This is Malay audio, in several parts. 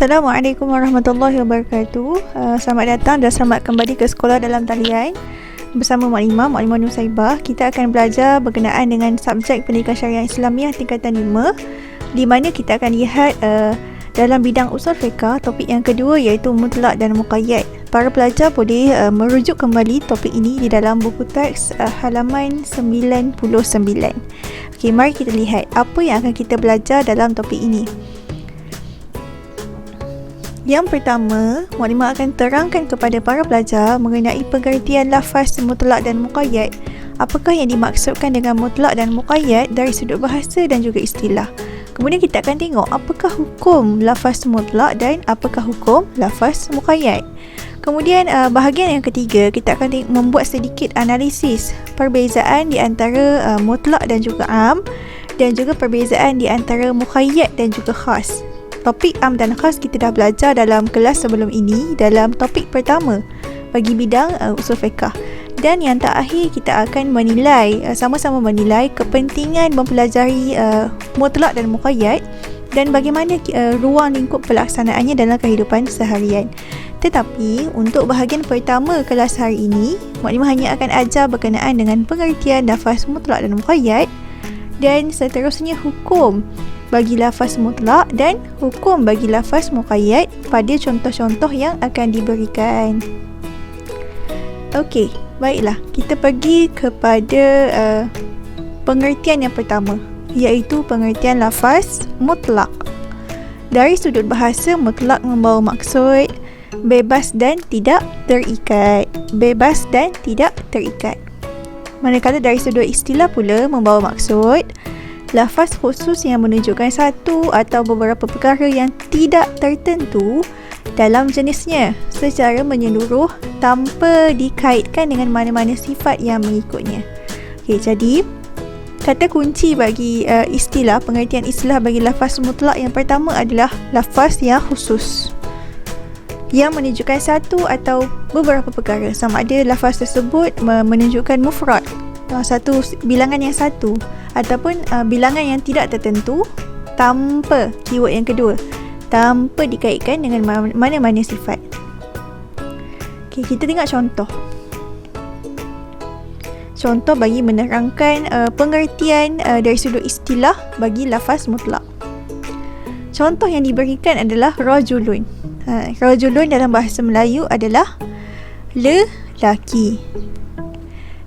Assalamualaikum warahmatullahi wabarakatuh. Selamat datang dan selamat kembali ke Sekolah Dalam Talian bersama Maklimah Nusaibah. Kita akan belajar berkenaan dengan subjek Pendidikan Syariah Islamiah tingkatan 5, di mana kita akan lihat dalam bidang usul fiqh topik yang kedua, iaitu mutlak dan muqayyad. Para pelajar boleh merujuk kembali topik ini di dalam buku teks halaman 99. Okey, mari kita lihat apa yang akan kita belajar dalam topik ini. Yang pertama, Maklimah akan terangkan kepada para pelajar mengenai pengertian lafaz mutlak dan muqayyad. Apakah yang dimaksudkan dengan mutlak dan muqayyad dari sudut bahasa dan juga istilah. Kemudian kita akan tengok apakah hukum lafaz mutlak dan apakah hukum lafaz muqayyad. Kemudian bahagian yang ketiga, kita akan membuat sedikit analisis perbezaan di antara mutlak dan juga am, dan juga perbezaan di antara muqayyad dan juga khas. Topik am dan khas kita dah belajar dalam kelas sebelum ini dalam topik pertama bagi bidang usul fiqh. Dan yang terakhir kita akan menilai, sama-sama menilai kepentingan mempelajari mutlak dan muqayyad dan bagaimana ruang lingkup pelaksanaannya dalam kehidupan seharian. Tetapi untuk bahagian pertama kelas hari ini, Maklimah hanya akan ajar berkenaan dengan pengertian lafaz mutlak dan muqayyad, dan seterusnya hukum bagi lafaz mutlak dan hukum bagi lafaz muqayyad pada contoh-contoh yang akan diberikan. Okey, baiklah, kita pergi kepada pengertian yang pertama, iaitu pengertian lafaz mutlak. Dari sudut bahasa, mutlak membawa maksud bebas dan tidak terikat. Bebas dan tidak terikat. Manakala dari sudut istilah pula membawa maksud lafaz khusus yang menunjukkan satu atau beberapa perkara yang tidak tertentu dalam jenisnya secara menyeluruh tanpa dikaitkan dengan mana-mana sifat yang mengikutnya. Okey, jadi kata kunci bagi pengertian istilah bagi lafaz mutlak yang pertama adalah lafaz yang khusus yang menunjukkan satu atau beberapa perkara, sama ada lafaz tersebut menunjukkan mufrad, satu bilangan yang satu, ataupun bilangan yang tidak tertentu tanpa keyword yang kedua, tanpa dikaitkan dengan mana-mana sifat. Okay, kita tengok contoh bagi menerangkan pengertian dari sudut istilah bagi lafaz mutlak. Contoh yang diberikan adalah rajulun. Rajulun dalam bahasa Melayu adalah lelaki.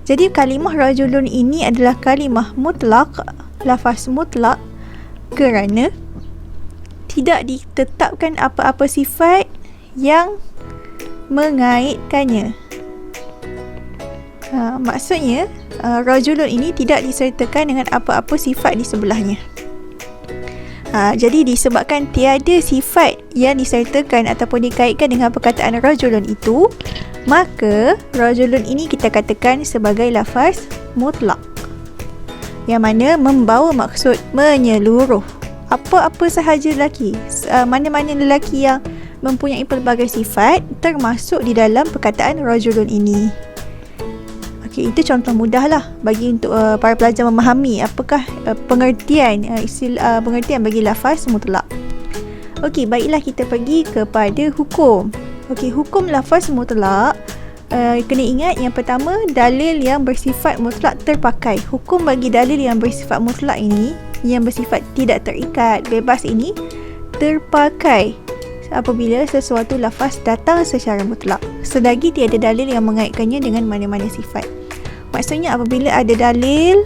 Jadi kalimah rajulun ini adalah kalimah mutlak, lafaz mutlak, kerana tidak ditetapkan apa-apa sifat yang mengaitkannya. Maksudnya rajulun ini tidak disertakan dengan apa-apa sifat di sebelahnya. Jadi disebabkan tiada sifat yang disertakan ataupun dikaitkan dengan perkataan rajulun itu, maka rajulun ini kita katakan sebagai lafaz mutlak, yang mana membawa maksud menyeluruh. Apa-apa sahaja lelaki, mana-mana lelaki yang mempunyai pelbagai sifat termasuk di dalam perkataan rajulun ini. Okey, itu contoh mudahlah bagi untuk para pelajar memahami apakah pengertian bagi lafaz mutlak. Okey, baiklah, kita pergi kepada hukum. Okey, hukum lafaz mutlak, kena ingat yang pertama, dalil yang bersifat mutlak terpakai. Hukum bagi dalil yang bersifat mutlak ini, yang bersifat tidak terikat, bebas ini, terpakai apabila sesuatu lafaz datang secara mutlak, selagi tiada dalil yang mengaitkannya dengan mana-mana sifat. Maksudnya apabila ada dalil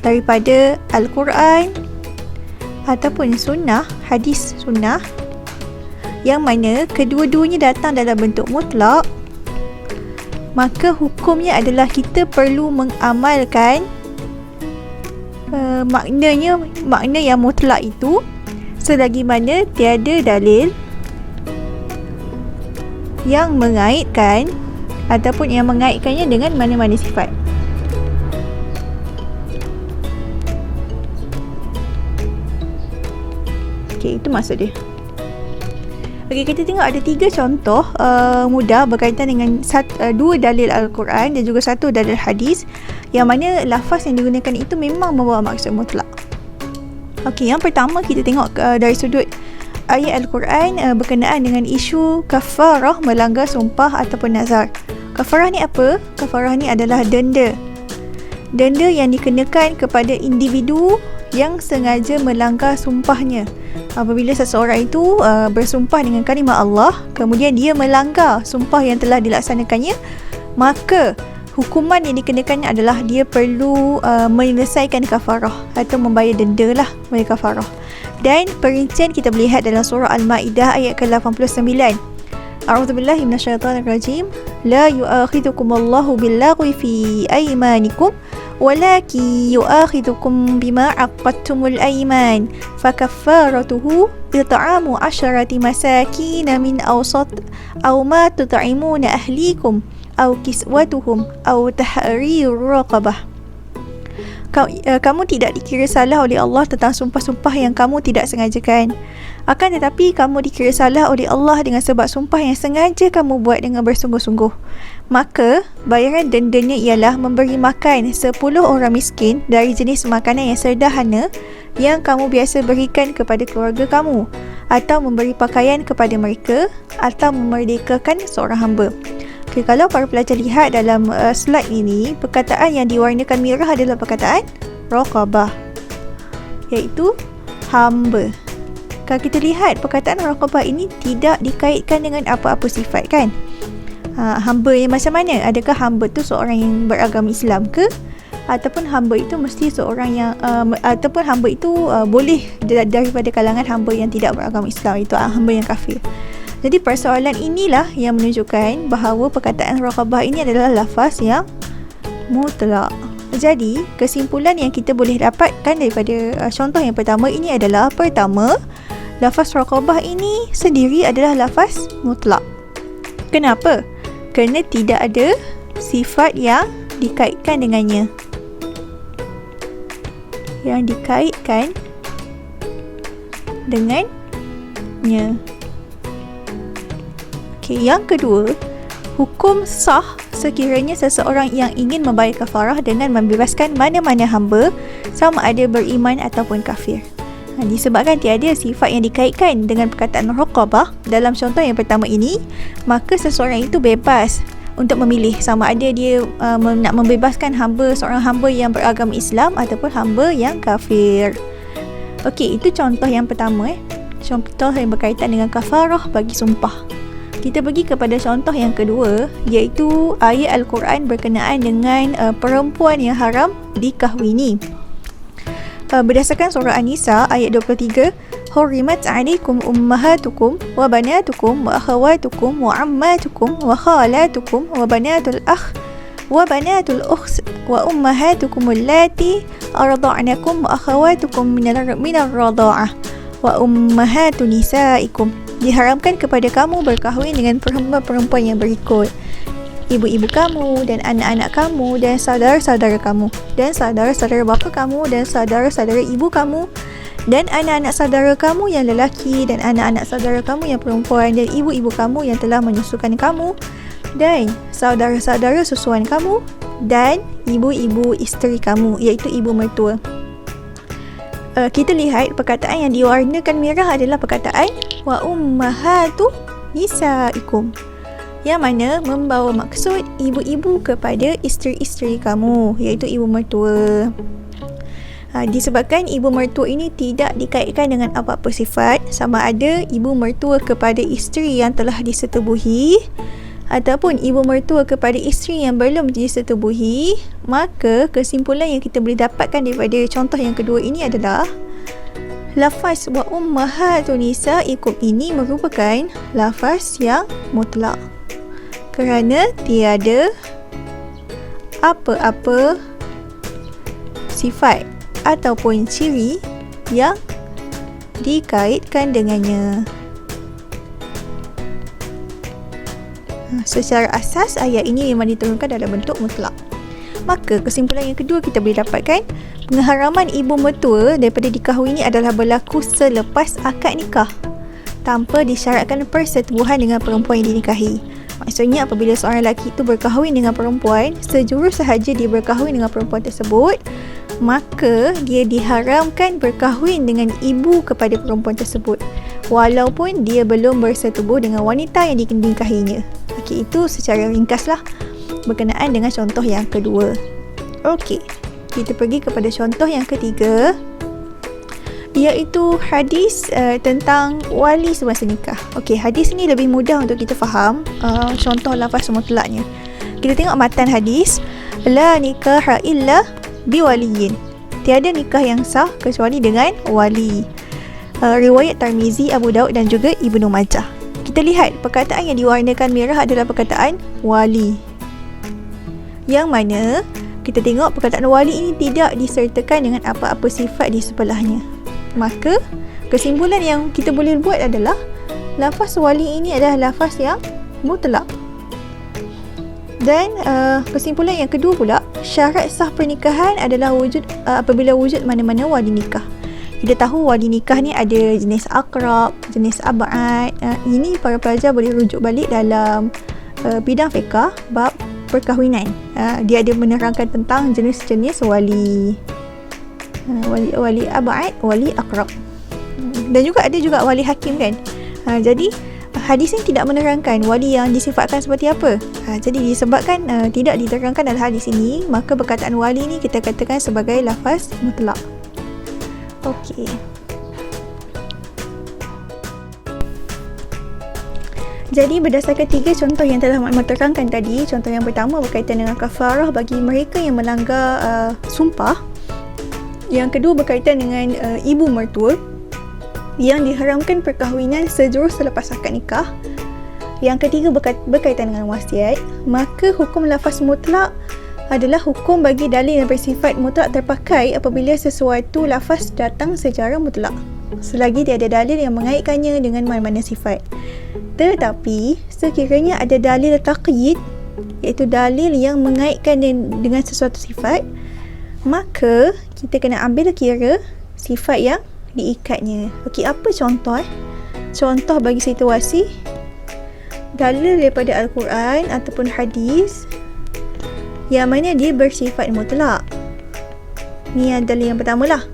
daripada Al-Quran ataupun sunnah, hadis sunnah, yang mana kedua-duanya datang dalam bentuk mutlak, maka hukumnya adalah kita perlu mengamalkan makna yang mutlak itu selagi mana tiada dalil yang mengaitkan ataupun yang mengaitkannya dengan mana-mana sifat. Okey, itu maksud dia. Okey, kita tengok ada 3 contoh mudah berkaitan dengan 2 dalil Al-Quran dan juga 1 dalil hadis, yang mana lafaz yang digunakan itu memang membawa maksud mutlak. Okey, yang pertama kita tengok dari sudut ayat Al-Quran berkenaan dengan isu kafarah melanggar sumpah ataupun nazar. Kafarah ni apa? Kafarah ni adalah denda. Denda yang dikenakan kepada individu yang sengaja melanggar sumpahnya. Apabila seseorang itu bersumpah dengan kalimah Allah, kemudian dia melanggar sumpah yang telah dilaksanakannya, maka hukuman yang dikenakannya adalah dia perlu menyelesaikan kafarah atau membayar denda lah, membayar kafarah. Dan perincian kita melihat dalam surah Al-Ma'idah ayat ke-89. A'udzubillahi minasyaitonirrajim. La yu'akhidhukumullahu billaghwi fi aymanikum walakin yu'akhidhukum bima 'aqadtumul ayman fakaffaratuhu it'amu 'asharati masakin min awsat aw ma tut'imuna ahlikum aw kiswatuhum aw tahrir raqabah. Kamu tidak dikira salah oleh Allah tentang sumpah-sumpah yang kamu tidak sengajakan. Akan tetapi kamu dikira salah oleh Allah dengan sebab sumpah yang sengaja kamu buat dengan bersungguh-sungguh. Maka bayaran dendanya ialah memberi makan 10 orang miskin dari jenis makanan yang sederhana yang kamu biasa berikan kepada keluarga kamu, atau memberi pakaian kepada mereka, atau memerdekakan seorang hamba. Okay, kalau para pelajar lihat dalam slide ini, perkataan yang diwarnakan merah adalah perkataan raqabah, iaitu hamba. Kalau kita lihat perkataan raqabah ini tidak dikaitkan dengan apa-apa sifat, kan? Hamba yang macam mana? Adakah hamba tu seorang yang beragama Islam ke? Ataupun hamba itu mesti seorang yang ataupun hamba itu boleh daripada kalangan hamba yang tidak beragama Islam, itu hamba yang kafir. Jadi persoalan inilah yang menunjukkan bahawa perkataan raqabah ini adalah lafaz yang mutlak. Jadi kesimpulan yang kita boleh dapatkan daripada contoh yang pertama ini adalah, pertama, lafaz raqabah ini sendiri adalah lafaz mutlak. Kenapa? Kerana tidak ada sifat yang dikaitkan dengannya. Yang dikaitkan dengannya. Yang kedua, hukum sah sekiranya seseorang yang ingin membayar kafarah dengan membebaskan mana-mana hamba, sama ada beriman ataupun kafir. Disebabkan tiada sifat yang dikaitkan dengan perkataan raqabah dalam contoh yang pertama ini, maka seseorang itu bebas untuk memilih sama ada dia nak membebaskan seorang hamba yang beragama Islam ataupun hamba yang kafir. Okey, itu contoh yang pertama. Contoh yang berkaitan dengan kafarah bagi sumpah. Kita pergi kepada contoh yang kedua, iaitu ayat Al-Quran berkenaan dengan perempuan yang haram dikahwini. Berdasarkan surah An-Nisa ayat 23, Hurrimat 'alaikum ummahatukum wa banatukum wa akhawatukum wa ammatukum wa khalatukum wa banatul akh wa banatul ukhs wa ummahatukum allati arda'nakum wa akhawatukum minar radha'ah wa ummahatu nisaikum. Diharamkan kepada kamu berkahwin dengan perempuan-perempuan yang berikut: ibu-ibu kamu dan anak-anak kamu dan saudara-saudara kamu dan saudara-saudara bapa kamu dan saudara-saudara ibu kamu dan anak-anak saudara kamu yang lelaki dan anak-anak saudara kamu yang perempuan dan ibu-ibu kamu yang telah menyusukan kamu dan saudara-saudara susuan kamu dan ibu-ibu isteri kamu, iaitu ibu mertua. Kita lihat perkataan yang diwarnakan merah adalah perkataan wa ummahatu nisaikum, yang mana membawa maksud ibu-ibu kepada isteri-isteri kamu, iaitu ibu mertua. Disebabkan ibu mertua ini tidak dikaitkan dengan apa-apa sifat, sama ada ibu mertua kepada isteri yang telah disetubuhi ataupun ibu mertua kepada isteri yang belum disetubuhi, maka kesimpulan yang kita boleh dapatkan daripada contoh yang kedua ini adalah lafaz wa ummahatu nisaikum ini merupakan lafaz yang mutlak, kerana tiada apa-apa sifat ataupun ciri yang dikaitkan dengannya. Secara asas, ayat ini memang diturunkan dalam bentuk mutlak. Maka kesimpulan yang kedua kita boleh dapatkan, pengharaman ibu mertua daripada dikahwini adalah berlaku selepas akad nikah tanpa disyaratkan persetubuhan dengan perempuan yang dinikahi. Maksudnya apabila seorang lelaki itu berkahwin dengan perempuan, sejurus sahaja dia berkahwin dengan perempuan tersebut, maka dia diharamkan berkahwin dengan ibu kepada perempuan tersebut walaupun dia belum bersetubuh dengan wanita yang dinikahinya. Okey, itu secara ringkaslah berkenaan dengan contoh yang kedua. Okey, kita pergi kepada contoh yang ketiga, iaitu hadis tentang wali semasa nikah. Okey, hadis ni lebih mudah untuk kita faham contoh lafaz mutlaknya. Kita tengok matan hadis, la nikaha illa biwaliyin. Tiada nikah yang sah kecuali dengan wali. Riwayat Tirmizi, Abu Daud dan juga Ibnu Majah. Kita lihat perkataan yang diwarnakan merah adalah perkataan wali. Yang mana kita tengok perkataan wali ini tidak disertakan dengan apa-apa sifat di sebelahnya. Maka kesimpulan yang kita boleh buat adalah lafaz wali ini adalah lafaz yang mutlak. Dan kesimpulan yang kedua pula, syarat sah pernikahan adalah wujud apabila wujud mana-mana wali nikah. Kita tahu wali nikah ni ada jenis akrab, jenis ab'ad. Ini para pelajar boleh rujuk balik dalam bidang fiqah bab perkahwinan. Dia ada menerangkan tentang jenis-jenis wali. Wali ab'ad, wali akrab. Dan juga ada juga wali hakim kan. Jadi hadis ini tidak menerangkan wali yang disifatkan seperti apa. Jadi disebabkan tidak diterangkan dalam hadis ini, maka perkataan wali ni kita katakan sebagai lafaz mutlak. Okey. Jadi berdasarkan 3 contoh yang telah Makmum terangkan tadi, contoh yang pertama berkaitan dengan kafarah bagi mereka yang melanggar sumpah. Yang kedua berkaitan dengan ibu mertua yang diharamkan perkahwinan sejurus selepas akad nikah. Yang ketiga berkaitan dengan wasiat. Maka hukum lafaz mutlak adalah hukum bagi dalil yang bersifat mutlak terpakai apabila sesuatu lafaz datang secara mutlak, selagi dia ada dalil yang mengaitkannya dengan mana-mana sifat. Tetapi sekiranya ada dalil taqyid, iaitu dalil yang mengaitkan dengan sesuatu sifat, maka kita kena ambil kira sifat yang diikatnya. Okey, apa contoh? Contoh bagi situasi dalil daripada Al-Quran ataupun hadis yang mana dia bersifat mutlak. Ni dalil yang pertama lah.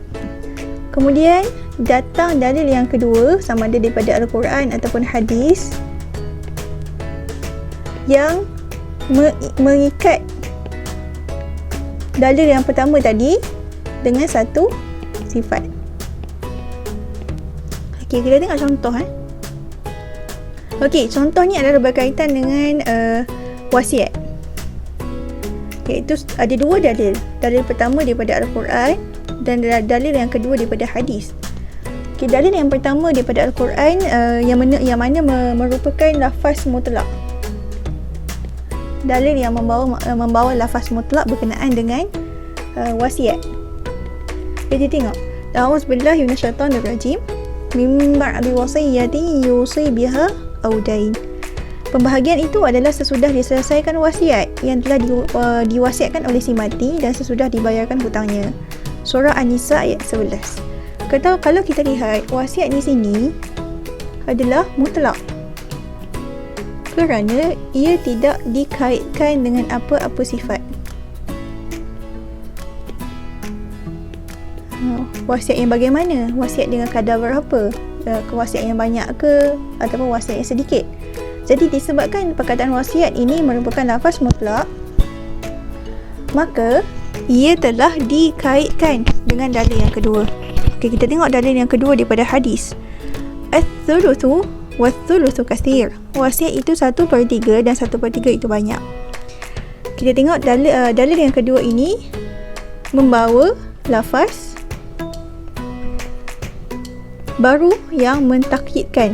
Kemudian datang dalil yang kedua, sama ada daripada Al-Quran ataupun hadis, yang mengikat dalil yang pertama tadi dengan satu sifat. Okey, kita tengok contoh. Okey, contoh ni adalah berkaitan dengan wasiat. Iaitu ada dua dalil. Dalil pertama daripada Al-Quran dan dalil yang kedua daripada hadis. Okay, dalil yang pertama daripada Al-Quran yang mana merupakan lafaz mutlak. Dalil yang membawa lafaz mutlak berkenaan dengan wasiat. Kita tengok. A'udzubillahi minasyaitonir rajim. Min ba'di wasiyatin yusi biha aw dain. Pembahagian itu adalah sesudah diselesaikan wasiat yang telah diwasiatkan oleh si mati dan sesudah dibayarkan hutangnya. Surah An-Nisa ayat 11. Kalau kita lihat, wasiat di sini adalah mutlak kerana ia tidak dikaitkan dengan apa-apa sifat. Wasiat yang bagaimana? Wasiat dengan kadar berapa? Wasiat yang banyak ke ataupun wasiat yang sedikit? Jadi disebabkan perkataan wasiat ini merupakan lafaz mutlak, maka ia telah dikaitkan dengan dalil yang kedua. Okey, kita tengok dalil yang kedua daripada hadis. Ats-tsulusu was-tsulusu katsir. Wasiat itu 1/3 dan 1/3 itu banyak. Kita tengok dalil yang kedua ini membawa lafaz baru yang mentakyidkan,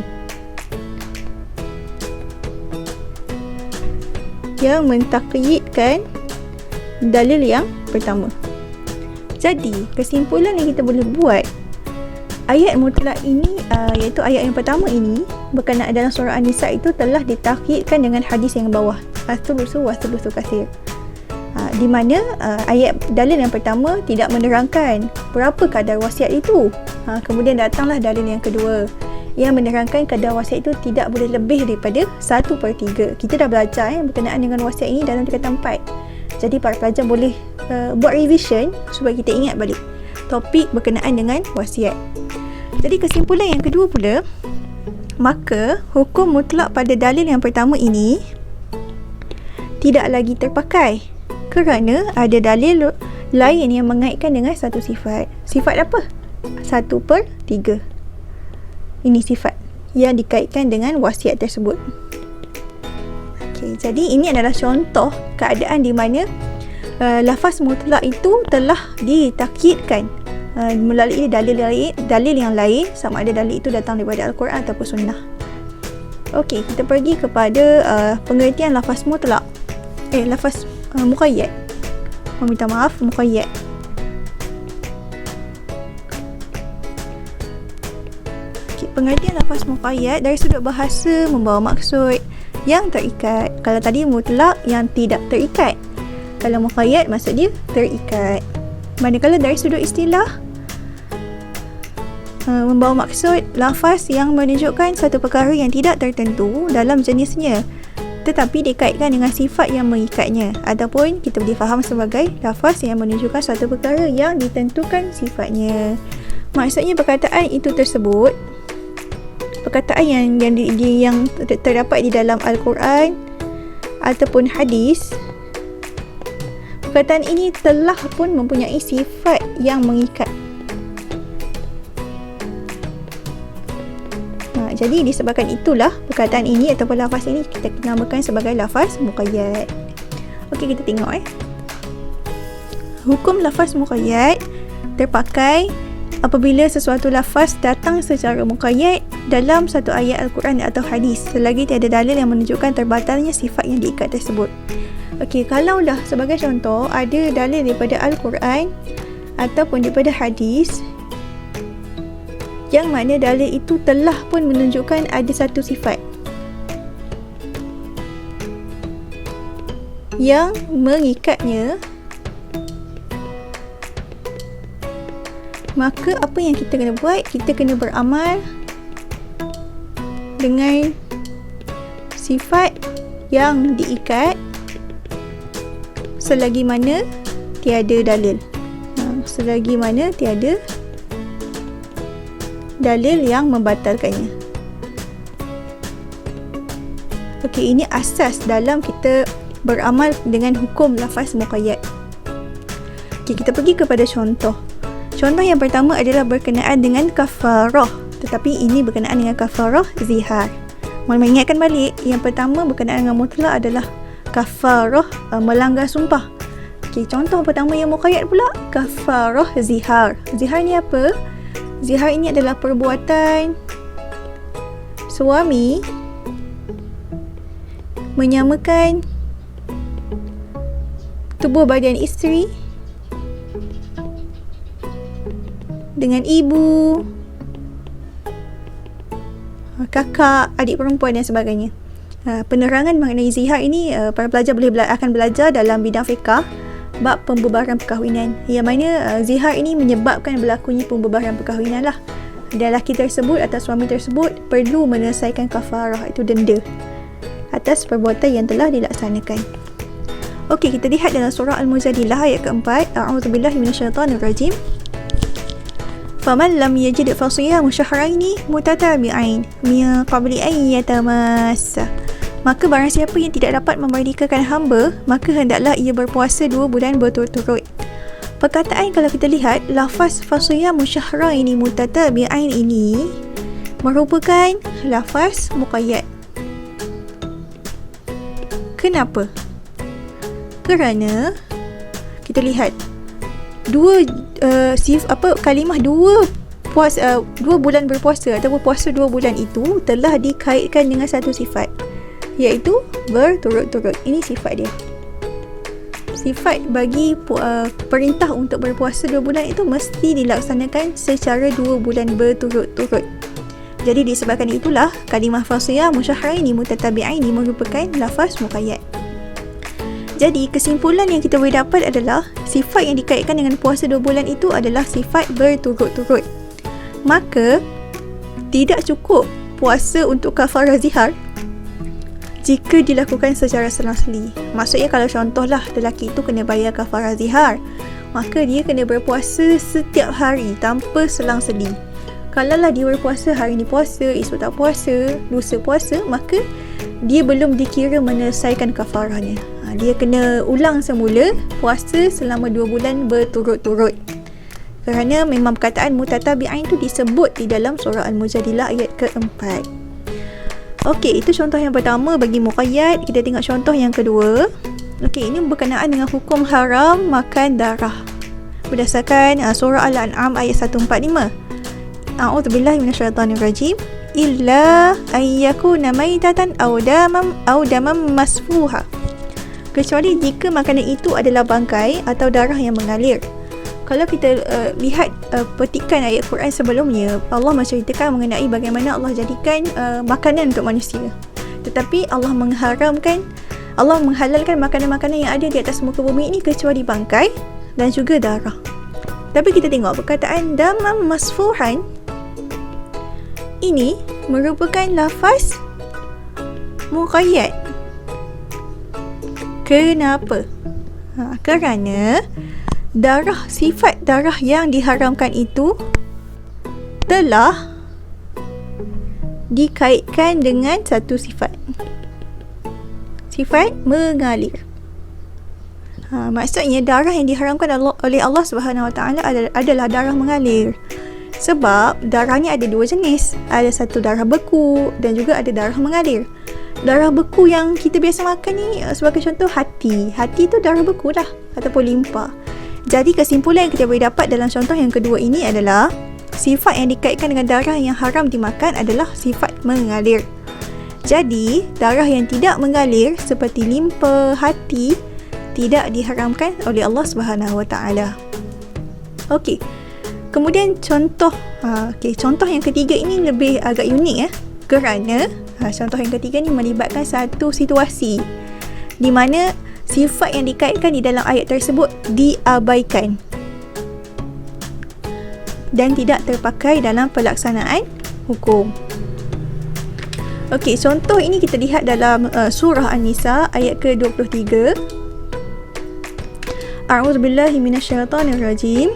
dalil yang pertama. Jadi kesimpulan yang kita boleh buat, ayat mutlak ini iaitu ayat yang pertama ini berkenaan dalam surah An-Nisa itu telah ditakyidkan dengan hadis yang bawah, as-tsulusu was-tsulusu katsir. Di mana ayat dalil yang pertama tidak menerangkan berapa kadar wasiat itu. Kemudian datanglah dalil yang kedua yang menerangkan kadar wasiat itu tidak boleh lebih daripada 1/3. Kita dah belajar berkenaan dengan wasiat ini dalam tingkatan 4. Jadi para pelajar boleh buat revision supaya kita ingat balik topik berkenaan dengan wasiat. Jadi kesimpulan yang kedua pula, maka hukum mutlak pada dalil yang pertama ini tidak lagi terpakai kerana ada dalil lain yang mengaitkan dengan satu sifat. Sifat apa? 1/3. Ini sifat yang dikaitkan dengan wasiat tersebut. Jadi ini adalah contoh keadaan di mana lafaz mutlak itu telah ditakyidkan melalui dalil yang lain, sama ada dalil itu datang daripada Al-Quran ataupun Sunnah. Okey, kita pergi kepada pengertian lafaz mutlak. Lafaz muqayyad. Meminta maaf, muqayyad. Okey, pengertian lafaz muqayyad dari sudut bahasa membawa maksud yang terikat. Kalau tadi mutlak yang tidak terikat. Kalau muqayyad maksud dia terikat. Manakala dari sudut istilah membawa maksud lafaz yang menunjukkan satu perkara yang tidak tertentu dalam jenisnya tetapi dikaitkan dengan sifat yang mengikatnya, ataupun kita boleh faham sebagai lafaz yang menunjukkan satu perkara yang ditentukan sifatnya. Maksudnya perkataan itu tersebut, perkataan yang terdapat di dalam Al-Quran ataupun hadis, perkataan ini telah pun mempunyai sifat yang mengikat. Jadi disebabkan itulah perkataan ini ataupun lafaz ini kita namakan sebagai lafaz muqayyad. Okey, kita tengok Hukum lafaz muqayyad terpakai apabila sesuatu lafaz datang secara muqayyad dalam satu ayat Al-Quran atau hadis selagi tiada dalil yang menunjukkan terbatalnya sifat yang diikat tersebut. Okey, kalaulah sebagai contoh ada dalil daripada Al-Quran ataupun daripada hadis yang mana dalil itu telah pun menunjukkan ada satu sifat yang mengikatnya, maka apa yang kita kena buat? Kita kena beramal dengan sifat yang diikat selagi mana tiada dalil. Selagi mana tiada dalil yang membatalkannya. Okey, ini asas dalam kita beramal dengan hukum lafaz muqayyad. Okey, kita pergi kepada contoh. Contoh yang pertama adalah berkenaan dengan kafarah, tetapi ini berkenaan dengan kafarah zihar. Mohon mengingatkan balik, yang pertama berkenaan dengan mutlak adalah kafarah melanggar sumpah. Okey, contoh pertama yang muqayyad pula kafarah zihar. Zihar ni apa? Zihar ini adalah perbuatan suami menyamakan tubuh badan isteri dengan ibu, kakak, adik perempuan dan sebagainya. Penerangan mengenai zihar ini para pelajar akan belajar dalam bidang fiqah bab pembubaran perkahwinan, yang mana zihar ini menyebabkan berlakunya pembubaran perkahwinan lah, dan lelaki tersebut atau suami tersebut perlu menyelesaikan kafarah, itu denda atas perbuatan yang telah dilaksanakan. Okey, kita lihat dalam surah Al-Mujadilah ayat keempat. A'udzubillahi minasyaitanirrajim. Faman lam yajid fasiyamu syahraini mutatabi'ain min qabli an yatamassa. Maka barang siapa yang tidak dapat memerdekakan hamba, maka hendaklah ia berpuasa 2 bulan berturut-turut. Perkataan kalau kita lihat, lafaz fasiyamu syahraini mutatabi'ain ini merupakan lafaz muqayyad. Kenapa? Kerana kita lihat kalimah 2 bulan berpuasa ataupun puasa 2 bulan itu telah dikaitkan dengan satu sifat, iaitu berturut-turut. Ini sifat dia. Sifat bagi perintah untuk berpuasa 2 bulan itu mesti dilaksanakan secara 2 bulan berturut-turut. Jadi disebabkan itulah kalimah fasiyah musyahraini mutatabi'aini merupakan lafaz muqayyad. Jadi kesimpulan yang kita boleh dapat adalah sifat yang dikaitkan dengan puasa 2 bulan itu adalah sifat berturut-turut. Maka tidak cukup puasa untuk kafarah zihar jika dilakukan secara selang-seli. Maksudnya kalau contohlah lelaki itu kena bayar kafarah zihar, maka dia kena berpuasa setiap hari tanpa selang-seli. Kalau lah dia berpuasa, hari ni puasa, esok tak puasa, lusa puasa, maka dia belum dikira menyelesaikan kafarahnya. Dia kena ulang semula puasa selama 2 bulan berturut-turut. Kerana memang perkataan mutatabi'ain itu disebut di dalam surah Al-Mujadilah ayat ke-4. Okey, itu contoh yang pertama bagi muqayyad. Kita tengok contoh yang kedua. Okey, ini berkenaan dengan hukum haram makan darah. Berdasarkan surah Al-An'am ayat 145. A'udzubillahi minasyaitonirrajim. Illa ayyakuna maitatan aw damam masfuha. Kecuali jika makanan itu adalah bangkai atau darah yang mengalir. Kalau kita lihat petikan ayat Quran sebelumnya, Allah menceritakan mengenai bagaimana Allah jadikan makanan untuk manusia. Tetapi Allah menghalalkan makanan-makanan yang ada di atas muka bumi ini kecuali bangkai dan juga darah. Tapi kita tengok perkataan damam masfuhan ini merupakan lafaz muqayyad. Kenapa? Kerana sifat darah yang diharamkan itu telah dikaitkan dengan satu sifat mengalir. Maksudnya darah yang diharamkan oleh Allah Subhanahu Wa Taala adalah darah mengalir. Sebab darah ni ada 2 jenis. Ada satu darah beku dan juga ada darah mengalir. Darah beku yang kita biasa makan ni, sebagai contoh hati tu darah beku lah ataupun limpa. Jadi kesimpulan yang kita boleh dapat dalam contoh yang kedua ini adalah sifat yang dikaitkan dengan darah yang haram dimakan adalah sifat mengalir. Jadi darah yang tidak mengalir seperti limpa, hati tidak diharamkan oleh Allah Subhanahu Wa Taala. Okey. Kemudian contoh yang ketiga ini lebih agak unik kerana contoh yang ketiga ni melibatkan satu situasi di mana sifat yang dikaitkan di dalam ayat tersebut diabaikan dan tidak terpakai dalam pelaksanaan hukum. Okey, contoh ini kita lihat dalam surah An-Nisa ayat ke-23. A'udzubillahi minasyaitonirrajim.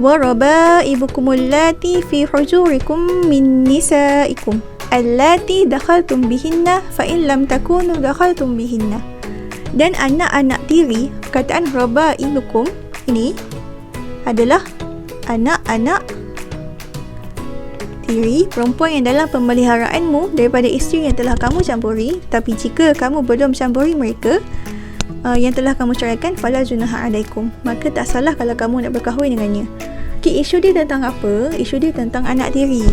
Wa raba'ibukumul lati fi hujurikum min nisaikum allati dakhaltum bihinna fa in lam takunu dakhaltum bihinna. Dan anak-anak tiri, perkataan raba'ibukum ini adalah anak-anak tiri perempuan yang dalam pemeliharaanmu daripada isteri yang telah kamu campuri. Tapi jika kamu belum campuri mereka yang telah kamu ceraikan, fala junaha alaikum, maka tak salah kalau kamu nak berkahwin dengannya. Okay, isu dia tentang apa? Isu dia tentang anak tiri.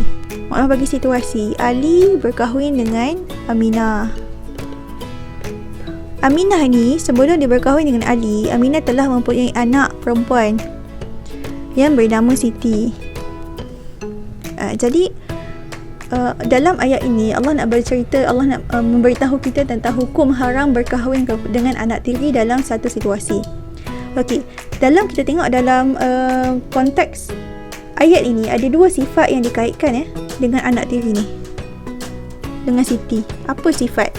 Allah bagi situasi, Ali berkahwin dengan Aminah. Aminah ni sebelum dia berkahwin dengan Ali, Aminah telah mempunyai anak perempuan yang bernama Siti. Jadi dalam ayat ini Allah nak bercerita, Allah nak memberitahu kita tentang hukum haram berkahwin dengan anak tiri dalam satu situasi. Okey, kita tengok dalam konteks ayat ini ada 2 sifat yang dikaitkan dengan anak tiri ni, dengan Siti. Apa sifat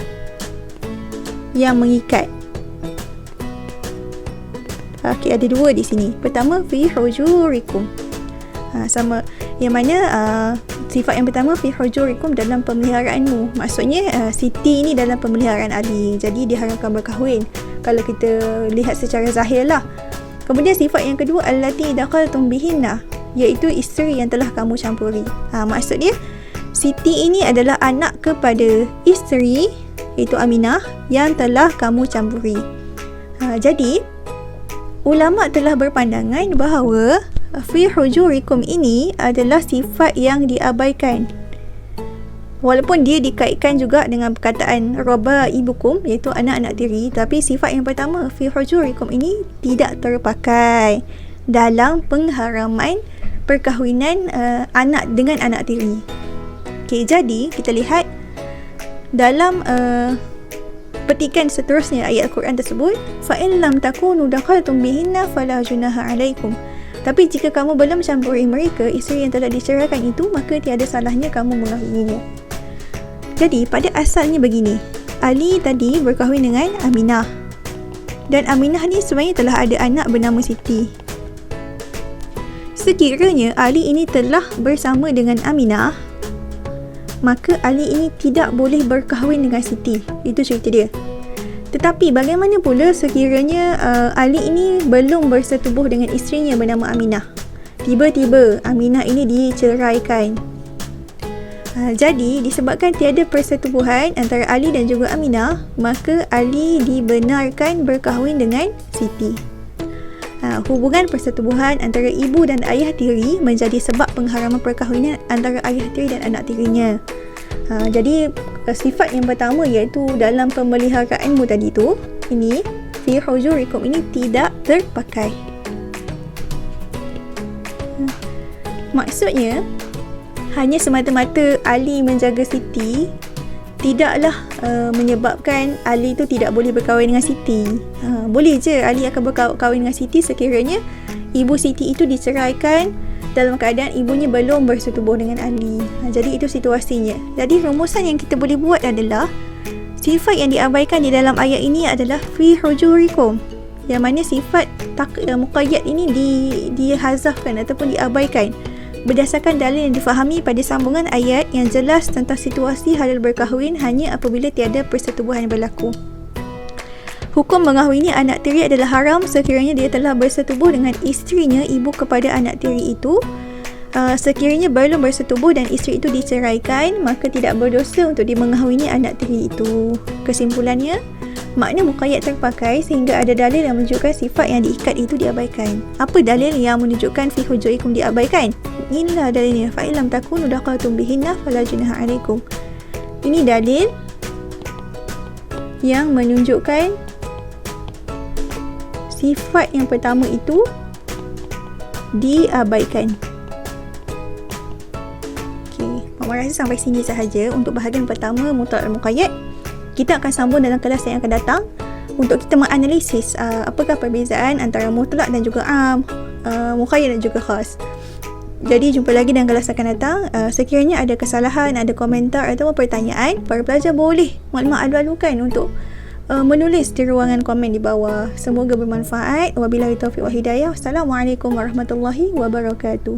yang mengikat? Okey, ada 2 di sini. Pertama, fi hujurikum. Sama yang mana sifat yang pertama fi hujurikum, dalam pemeliharaanmu. Maksudnya Siti ni dalam pemeliharaan Ali, jadi diharamkan berkahwin kalau kita lihat secara zahir lah. Kemudian sifat yang kedua, allati dakhaltum bihinna, iaitu isteri yang telah kamu campuri. Maksud dia Siti ini adalah anak kepada isteri, iaitu Aminah, yang telah kamu campuri. Jadi ulama telah berpandangan bahawa fi hujurikum ini adalah sifat yang diabaikan, walaupun dia dikaitkan juga dengan perkataan raba'ibukum, iaitu anak-anak tiri. Tapi sifat yang pertama, fi hujurikum, ini tidak terpakai dalam pengharaman perkahwinan anak dengan anak tiri. Okay, jadi kita lihat dalam petikan seterusnya ayat Al-Quran tersebut, fa in lam takunu dakhaltum bihinna fala junaha alaikum. Tapi jika kamu belum campuri mereka, isteri yang telah diceraikan itu, maka tiada salahnya kamu mengahwininya. Jadi pada asalnya begini, Ali tadi berkahwin dengan Aminah, dan Aminah ni sebenarnya telah ada anak bernama Siti. Sekiranya Ali ini telah bersama dengan Aminah, maka Ali ini tidak boleh berkahwin dengan Siti. Itu cerita dia. Tetapi bagaimana pula sekiranya Ali ini belum bersetubuh dengan isterinya bernama Aminah? Tiba-tiba Aminah ini diceraikan. Jadi disebabkan tiada persetubuhan antara Ali dan juga Aminah, maka Ali dibenarkan berkahwin dengan Siti. Hubungan persetubuhan antara ibu dan ayah tiri menjadi sebab pengharaman perkahwinan antara ayah tiri dan anak tirinya. Jadi sifat yang pertama iaitu dalam pemeliharaanmu tadi tu, ini fi hujurikum ini tidak terpakai. Maksudnya hanya semata-mata Ali menjaga Siti tidaklah menyebabkan Ali tu tidak boleh berkahwin dengan Siti. Boleh je Ali akan berkahwin dengan Siti sekiranya ibu Siti itu diceraikan dalam keadaan ibunya belum bersetubuh dengan Ali. Jadi itu situasinya. Jadi rumusan yang kita boleh buat adalah sifat yang diabaikan di dalam ayat ini adalah fi hujurikum, yang mana sifat muqayyad ini dihazafkan ataupun diabaikan berdasarkan dalil yang difahami pada sambungan ayat yang jelas tentang situasi halal berkahwin hanya apabila tiada persetubuhan yang berlaku. Hukum mengahwini anak tiri adalah haram sekiranya dia telah bersetubuh dengan isterinya ibu kepada anak tiri itu. Sekiranya belum bersetubuh dan isteri itu diceraikan, maka tidak berdosa untuk dia mengahwini anak tiri itu. Kesimpulannya, makna muqayyad terpakai sehingga ada dalil yang menunjukkan sifat yang diikat itu diabaikan. Apa dalil yang menunjukkan fi hujurikum diabaikan? Inilah dalilnya. Fa illam takunu daqatum bihinna fala junaha alaikum. Ini dalil yang menunjukkan sifat yang pertama itu diabaikan. Okey, Mama rasa sampai sini sahaja untuk bahagian pertama mutlaq dan muqayyad. Kita akan sambung dalam kelas yang akan datang untuk kita menganalisis apakah perbezaan antara mutlaq dan juga muqayyad dan juga khas. Jadi jumpa lagi dalam kelas akan datang. Sekiranya ada kesalahan, ada komentar atau pertanyaan, para pelajar boleh maklumat alu-alukan untuk menulis di ruangan komen di bawah. Semoga bermanfaat. Wabillahi taufiq wal hidayah. Wassalamualaikum warahmatullahi wabarakatuh.